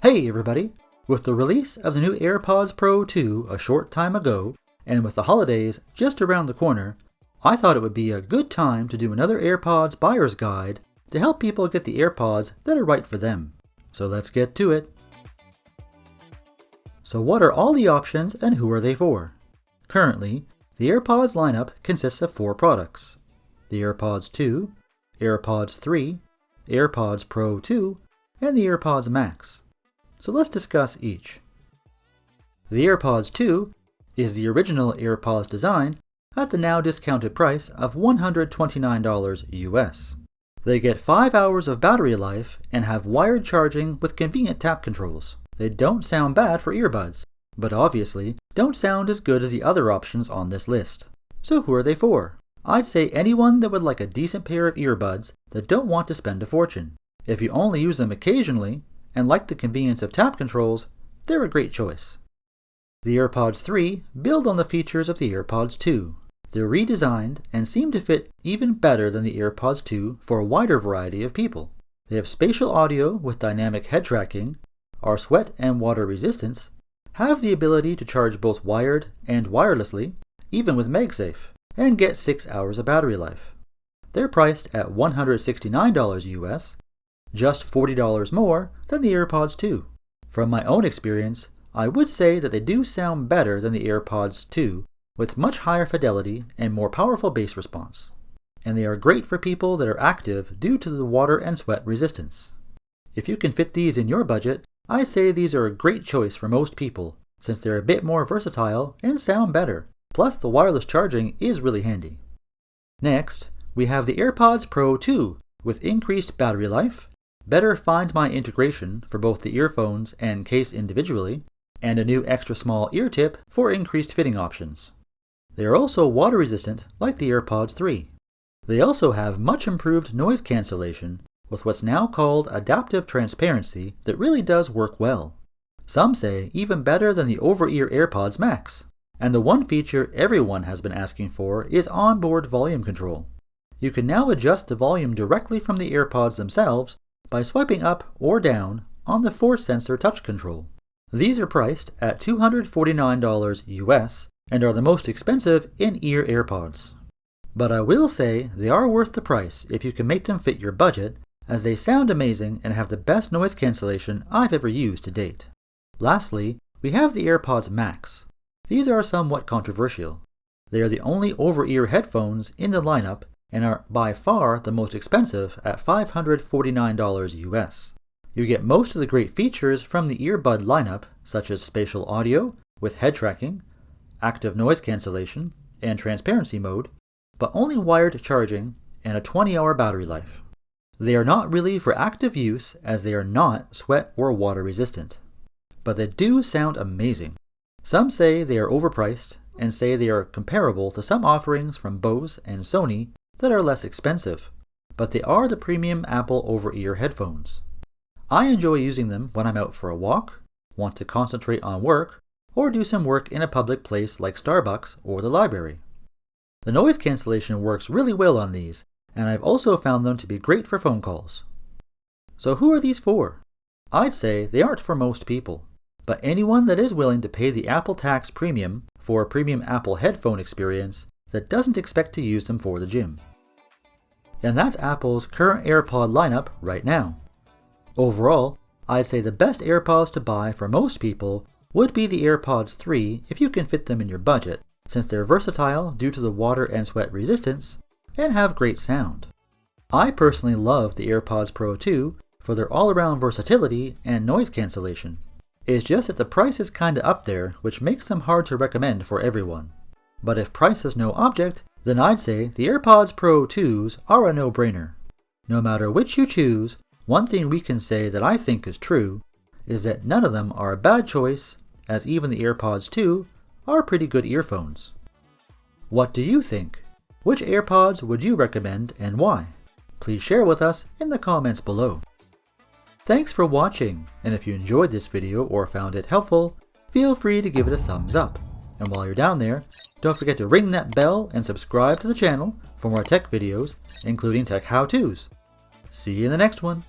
Hey everybody! With the release of the new AirPods Pro 2 a short time ago, and with the holidays just around the corner, I thought it would be a good time to do another AirPods buyer's guide to help people get the AirPods that are right for them. So let's get to it. So what are all the options and who are they for? Currently, the AirPods lineup consists of 4 products: the AirPods 2, AirPods 3, AirPods Pro 2, and the AirPods Max. So let's discuss each. The AirPods 2 is the original AirPods design at the now discounted price of $129 US. They get 5 hours of battery life and have wired charging with convenient tap controls. They don't sound bad for earbuds, but obviously don't sound as good as the other options on this list. So who are they for? I'd say anyone that would like a decent pair of earbuds that don't want to spend a fortune. If you only use them occasionally and like the convenience of tap controls, they're a great choice. The AirPods 3 build on the features of the AirPods 2. They're redesigned and seem to fit even better than the AirPods 2 for a wider variety of people. They have spatial audio with dynamic head tracking, are sweat and water resistant, have the ability to charge both wired and wirelessly, even with MagSafe, and get 6 hours of battery life. They're priced at $169 US, just $40 more than the AirPods 2. From my own experience, I would say that they do sound better than the AirPods 2 with much higher fidelity and more powerful bass response. And they are great for people that are active due to the water and sweat resistance. If you can fit these in your budget, I say these are a great choice for most people since they're a bit more versatile and sound better. Plus the wireless charging is really handy. Next, we have the AirPods Pro 2 with increased battery life, better Find My integration for both the earphones and case individually, and a new extra small ear tip for increased fitting options. They are also water resistant like the AirPods 3. They also have much improved noise cancellation with what's now called adaptive transparency that really does work well. Some say even better than the over-ear AirPods Max. And the one feature everyone has been asking for is onboard volume control. You can now adjust the volume directly from the AirPods themselves by swiping up or down on the force sensor touch control. These are priced at $249 US and are the most expensive in-ear AirPods. But I will say they are worth the price if you can make them fit your budget, as they sound amazing and have the best noise cancellation I've ever used to date. Lastly, we have the AirPods Max. These are somewhat controversial. They are the only over-ear headphones in the lineup and are by far the most expensive at $549 US. You get most of the great features from the earbud lineup, such as spatial audio with head tracking, active noise cancellation, and transparency mode, but only wired charging and a 20-hour battery life. They are not really for active use as they are not sweat or water resistant. But they do sound amazing. Some say they are overpriced and say they are comparable to some offerings from Bose and Sony that are less expensive, but they are the premium Apple over-ear headphones. I enjoy using them when I'm out for a walk, want to concentrate on work, or do some work in a public place like Starbucks or the library. The noise cancellation works really well on these, and I've also found them to be great for phone calls. So who are these for? I'd say they aren't for most people, but anyone that is willing to pay the Apple tax premium for a premium Apple headphone experience that doesn't expect to use them for the gym. And that's Apple's current AirPod lineup right now. Overall, I'd say the best AirPods to buy for most people would be the AirPods 3 if you can fit them in your budget, since they're versatile due to the water and sweat resistance and have great sound. I personally love the AirPods Pro 2 for their all-around versatility and noise cancellation. It's just that the price is kinda up there, which makes them hard to recommend for everyone. But if price is no object, then I'd say the AirPods Pro 2s are a no-brainer. No matter which you choose, one thing we can say that I think is true is that none of them are a bad choice, as even the AirPods 2 are pretty good earphones. What do you think? Which AirPods would you recommend and why? Please share with us in the comments below. Thanks for watching, and if you enjoyed this video or found it helpful, feel free to give it a thumbs up. And while you're down there, don't forget to ring that bell and subscribe to the channel for more tech videos, including tech how-tos. See you in the next one.